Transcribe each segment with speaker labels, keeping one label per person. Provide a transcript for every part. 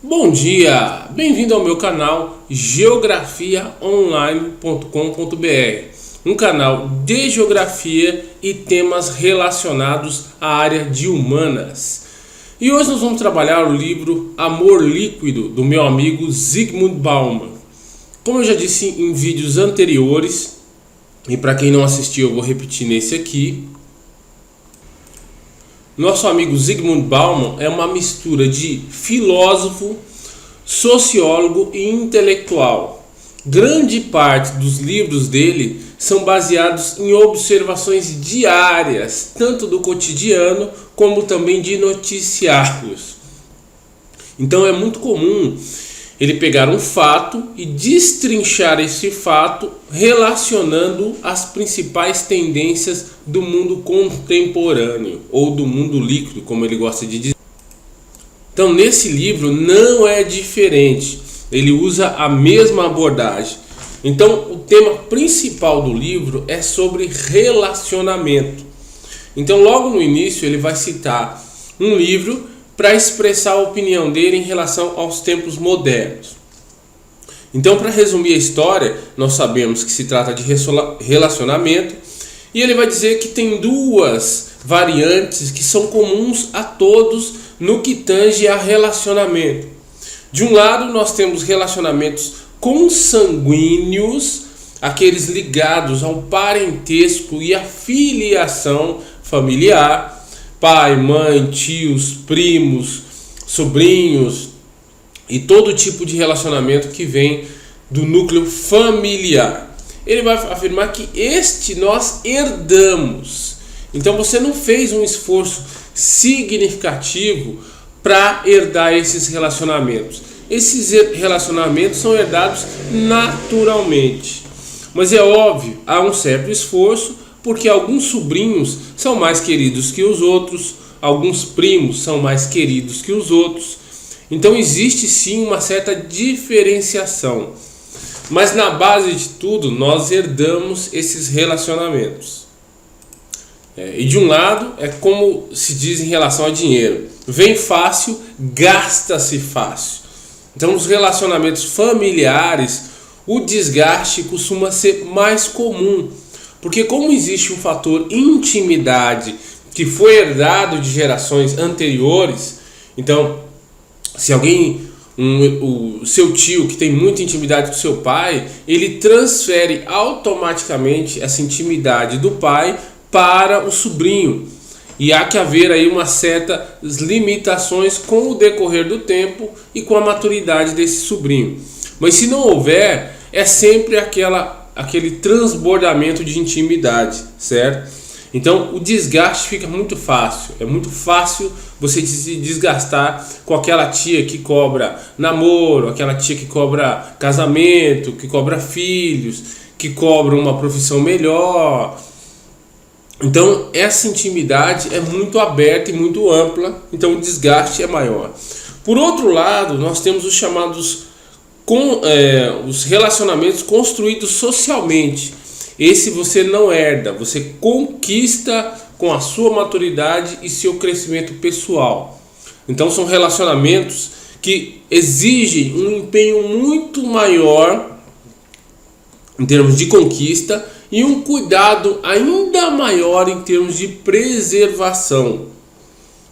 Speaker 1: Bom dia, bem-vindo ao meu canal geografiaonline.com.br, um canal de geografia e temas relacionados à área de humanas. E hoje nós vamos trabalhar o livro Amor Líquido, do meu amigo Zygmunt Bauman. Como eu já disse em vídeos anteriores, e para quem não assistiu eu vou repetir nesse aqui, nosso amigo Zygmunt Bauman é uma mistura de filósofo, sociólogo e intelectual. Grande parte dos livros dele são baseados em observações diárias, tanto do cotidiano como também de noticiários. Então é muito comum ele pegar um fato e destrinchar esse fato relacionando as principais tendências do mundo contemporâneo, ou do mundo líquido, como ele gosta de dizer. Então nesse livro não é diferente, ele usa a mesma abordagem. Então o tema principal do livro é sobre relacionamento. Então logo no início ele vai citar um livro para expressar a opinião dele em relação aos tempos modernos. Então, para resumir a história, nós sabemos que se trata de relacionamento, e ele vai dizer que tem duas variantes que são comuns a todos no que tange a relacionamento. De um lado, nós temos relacionamentos consanguíneos, aqueles ligados ao parentesco e à filiação familiar, pai, mãe, tios, primos, sobrinhos e todo tipo de relacionamento que vem do núcleo familiar. Ele vai afirmar que este nós herdamos. Então você não fez um esforço significativo para herdar esses relacionamentos. Esses relacionamentos são herdados naturalmente. Mas é óbvio, há um certo esforço, porque alguns sobrinhos são mais queridos que os outros, alguns primos são mais queridos que os outros. Então existe sim uma certa diferenciação. Mas na base de tudo, nós herdamos esses relacionamentos. E de um lado, é como se diz em relação a dinheiro: vem fácil, gasta-se fácil. Então nos relacionamentos familiares, o desgaste costuma ser mais comum. Porque como existe um fator intimidade que foi herdado de gerações anteriores, então se alguém, o seu tio que tem muita intimidade com seu pai, ele transfere automaticamente essa intimidade do pai para o sobrinho. E há que haver aí uma certas limitações com o decorrer do tempo e com a maturidade desse sobrinho. Mas se não houver, é sempre aquele transbordamento de intimidade, certo? Então o desgaste fica muito fácil. É muito fácil você se desgastar com aquela tia que cobra namoro, aquela tia que cobra casamento, que cobra filhos, que cobra uma profissão melhor. Então essa intimidade é muito aberta e muito ampla, então o desgaste é maior. Por outro lado, nós temos os chamados os relacionamentos construídos socialmente. Esse você não herda, você conquista com a sua maturidade e seu crescimento pessoal. Então são relacionamentos que exigem um empenho muito maior em termos de conquista e um cuidado ainda maior em termos de preservação.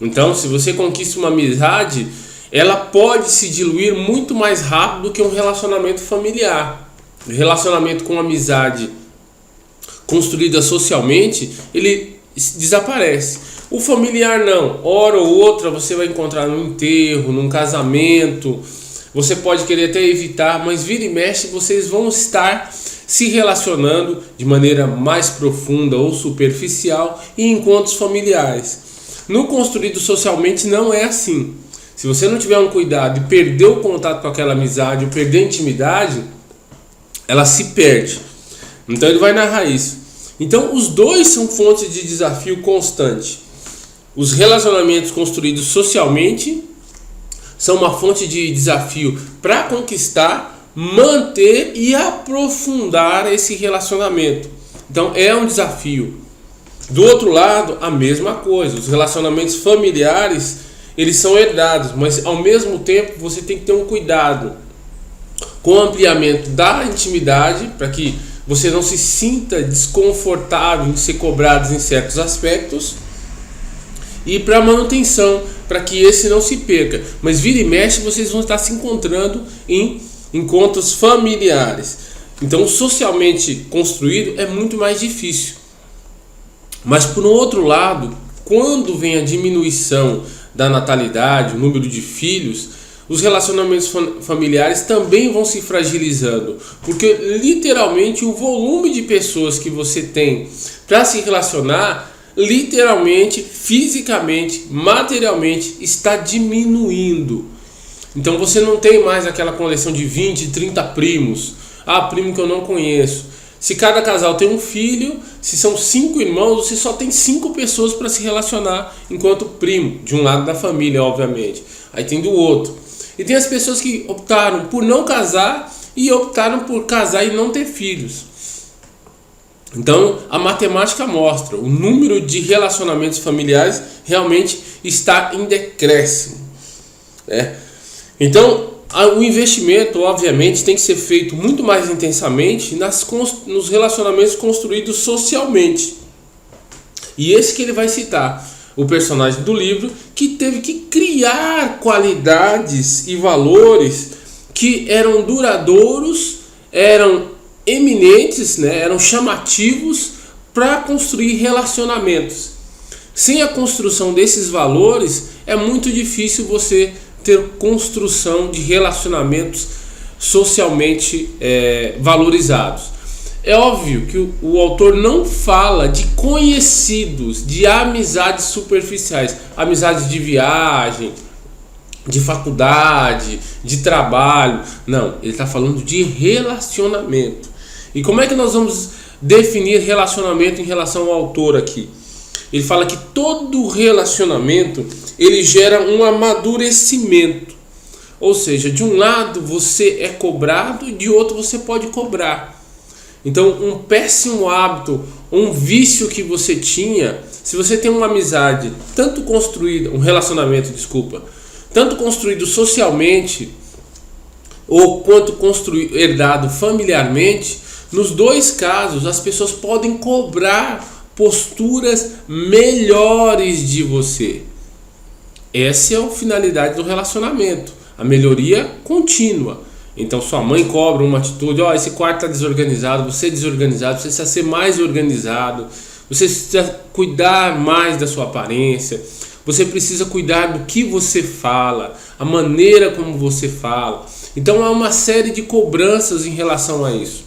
Speaker 1: Então, se você conquista uma amizade, ela pode se diluir muito mais rápido do que um relacionamento familiar. O relacionamento com amizade construída socialmente, ele desaparece. O familiar não. Hora ou outra você vai encontrar num enterro, num casamento. Você pode querer até evitar, mas vira e mexe vocês vão estar se relacionando de maneira mais profunda ou superficial em encontros familiares. No construído socialmente não é assim. Se você não tiver um cuidado e perder o contato com aquela amizade ou perder a intimidade, ela se perde. Então ele vai narrar isso. Então os dois são fontes de desafio constante. Os relacionamentos construídos socialmente são uma fonte de desafio para conquistar, manter e aprofundar esse relacionamento. Então é um desafio. Do outro lado, a mesma coisa. Os relacionamentos familiares, eles são herdados, mas ao mesmo tempo você tem que ter um cuidado com o ampliamento da intimidade, para que você não se sinta desconfortável em ser cobrado em certos aspectos, e para manutenção, para que esse não se perca. Mas vira e mexe vocês vão estar se encontrando em encontros familiares. Então, socialmente construído é muito mais difícil. Mas por um outro lado, quando vem a diminuição da natalidade, o número de filhos, os relacionamentos familiares também vão se fragilizando, porque literalmente o volume de pessoas que você tem para se relacionar, literalmente, fisicamente, materialmente, está diminuindo. Então você não tem mais aquela coleção de 20, 30 primos. Primo que eu não conheço. Se cada casal tem um filho, se são 5 irmãos, você só tem 5 pessoas para se relacionar enquanto primo, de um lado da família, obviamente. Aí tem do outro. E tem as pessoas que optaram por não casar e optaram por casar e não ter filhos. Então a matemática mostra, o número de relacionamentos familiares realmente está em decréscimo, né? Então o investimento, obviamente, tem que ser feito muito mais intensamente nos relacionamentos construídos socialmente. E esse que ele vai citar, o personagem do livro, que teve que criar qualidades e valores que eram duradouros, eram eminentes, né, eram chamativos para construir relacionamentos. Sem a construção desses valores, é muito difícil você ter construção de relacionamentos socialmente valorizados. É óbvio que o autor não fala de conhecidos, de amizades superficiais, amizades de viagem, de faculdade, de trabalho. Não, ele está falando de relacionamento. E como é que nós vamos definir relacionamento em relação ao autor aqui? Ele fala que todo relacionamento ele gera um amadurecimento. Ou seja, de um lado você é cobrado e de outro você pode cobrar. Então, um péssimo hábito, um vício que você tinha, se você tem uma amizade tanto construída, um relacionamento, tanto construído socialmente ou quanto herdado familiarmente, nos dois casos as pessoas podem cobrar posturas melhores de você. Essa é a finalidade do relacionamento, a melhoria contínua. Então sua mãe cobra uma atitude, esse quarto está desorganizado, você é desorganizado, você precisa ser mais organizado, você precisa cuidar mais da sua aparência, você precisa cuidar do que você fala, a maneira como você fala. Então há uma série de cobranças em relação a isso.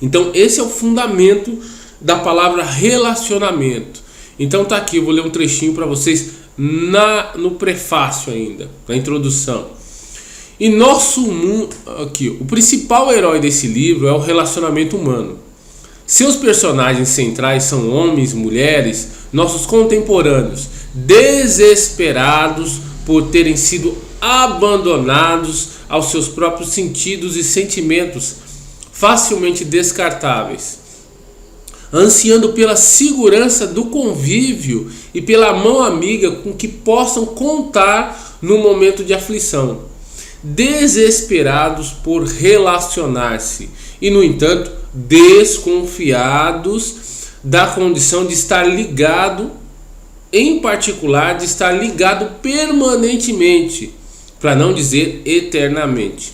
Speaker 1: Então esse é o fundamento da palavra relacionamento. Então tá aqui, eu vou ler um trechinho para vocês no prefácio ainda, na introdução. E nosso mundo, aqui, o principal herói desse livro é o relacionamento humano. Seus personagens centrais são homens, mulheres, nossos contemporâneos, desesperados por terem sido abandonados aos seus próprios sentidos e sentimentos facilmente descartáveis, ansiando pela segurança do convívio e pela mão amiga com que possam contar no momento de aflição, desesperados por relacionar-se e, no entanto, desconfiados da condição de estar ligado, em particular de estar ligado permanentemente, para não dizer eternamente,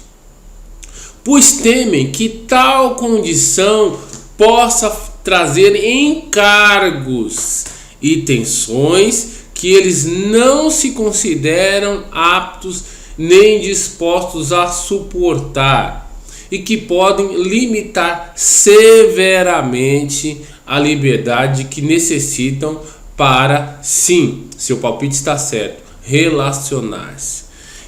Speaker 1: pois temem que tal condição possa trazer encargos e tensões que eles não se consideram aptos nem dispostos a suportar e que podem limitar severamente a liberdade que necessitam para, sim, seu palpite está certo, relacionar-se.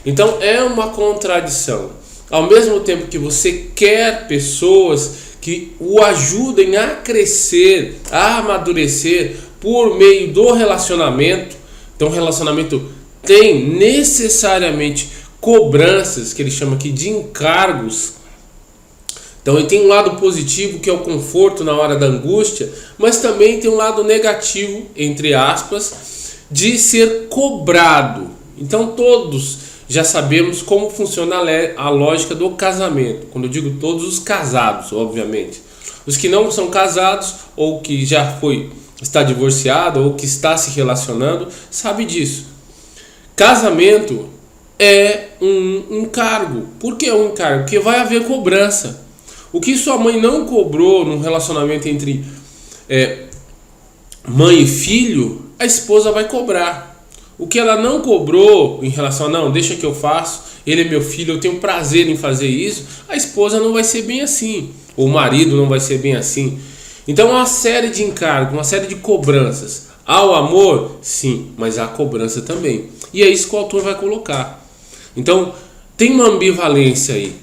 Speaker 1: Então é uma contradição. Ao mesmo tempo que você quer pessoas que o ajudem a crescer, a amadurecer por meio do relacionamento, então o relacionamento tem necessariamente cobranças, que ele chama aqui de encargos. Então ele tem um lado positivo, que é o conforto na hora da angústia, mas também tem um lado negativo, entre aspas, de ser cobrado. Então todos já sabemos como funciona a lógica do casamento. Quando eu digo todos, os casados, obviamente. Os que não são casados, ou que já está divorciado, ou que está se relacionando, sabe disso. Casamento é um encargo. Por que é um encargo? Porque vai haver cobrança. O que sua mãe não cobrou num relacionamento entre mãe e filho, a esposa vai cobrar. O que ela não cobrou em relação a, não, deixa que eu faço, ele é meu filho, eu tenho prazer em fazer isso, a esposa não vai ser bem assim, ou o marido não vai ser bem assim. Então é uma série de encargos, uma série de cobranças. Há o amor? Sim, mas há a cobrança também. E é isso que o autor vai colocar. Então tem uma ambivalência aí.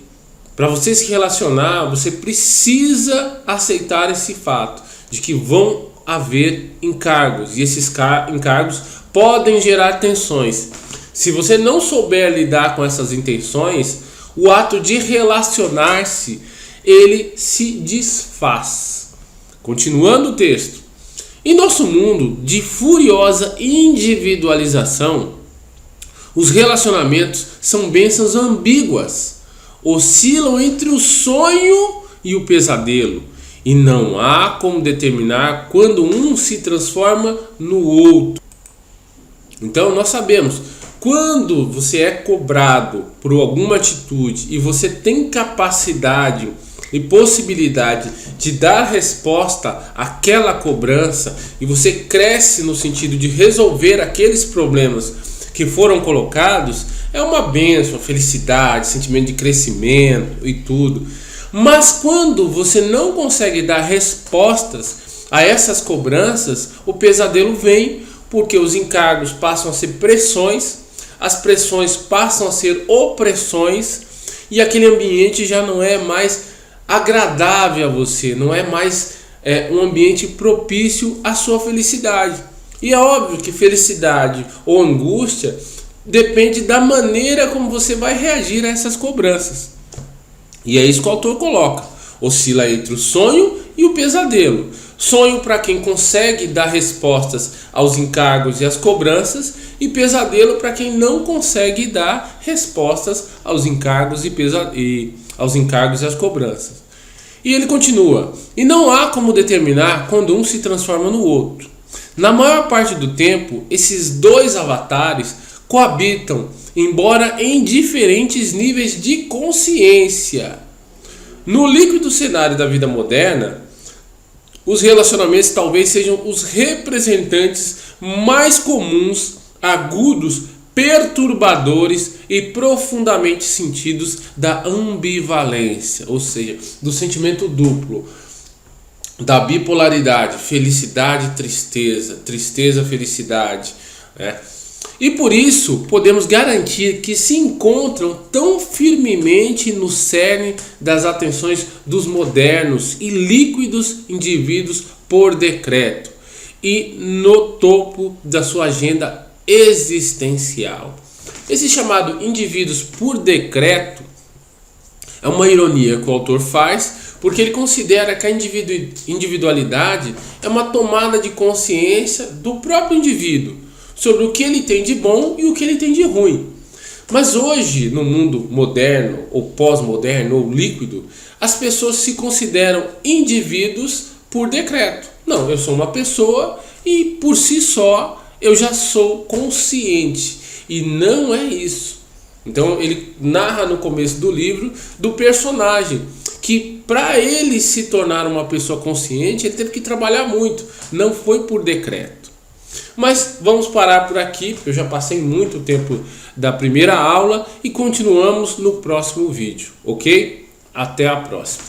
Speaker 1: Para você se relacionar, você precisa aceitar esse fato de que vão haver encargos, e esses encargos podem gerar tensões. Se você não souber lidar com essas intenções, o ato de relacionar-se, ele se desfaz. Continuando o texto. Em nosso mundo de furiosa individualização, os relacionamentos são bênçãos ambíguas, oscilam entre o sonho e o pesadelo, e não há como determinar quando um se transforma no outro. Então nós sabemos, quando você é cobrado por alguma atitude e você tem capacidade e possibilidade de dar resposta àquela cobrança, e você cresce no sentido de resolver aqueles problemas que foram colocados, é uma bênção, felicidade, sentimento de crescimento e tudo. Mas quando você não consegue dar respostas a essas cobranças, o pesadelo vem, porque os encargos passam a ser pressões, as pressões passam a ser opressões, e aquele ambiente já não é mais agradável a você, não é mais um ambiente propício à sua felicidade. E é óbvio que felicidade ou angústia depende da maneira como você vai reagir a essas cobranças. E é isso que o autor coloca. Oscila entre o sonho e o pesadelo. Sonho para quem consegue dar respostas aos encargos e às cobranças, e pesadelo para quem não consegue dar respostas aos encargos e às cobranças. E ele continua: e não há como determinar quando um se transforma no outro. Na maior parte do tempo, esses dois avatares coabitam, embora em diferentes níveis de consciência. No líquido cenário da vida moderna, os relacionamentos talvez sejam os representantes mais comuns, agudos, perturbadores e profundamente sentidos da ambivalência, ou seja, do sentimento duplo, da bipolaridade, felicidade, tristeza, tristeza, felicidade, E por isso podemos garantir que se encontram tão firmemente no cerne das atenções dos modernos e líquidos indivíduos por decreto, e no topo da sua agenda existencial. Esse chamado indivíduos por decreto é uma ironia que o autor faz, porque ele considera que a individualidade é uma tomada de consciência do próprio indivíduo sobre o que ele tem de bom e o que ele tem de ruim. Mas hoje, no mundo moderno, ou pós-moderno, ou líquido, as pessoas se consideram indivíduos por decreto. Não, eu sou uma pessoa e por si só eu já sou consciente. E não é isso. Então ele narra no começo do livro do personagem que, para ele se tornar uma pessoa consciente, ele teve que trabalhar muito. Não foi por decreto. Mas vamos parar por aqui, porque eu já passei muito tempo da primeira aula, e continuamos no próximo vídeo, ok? Até a próxima.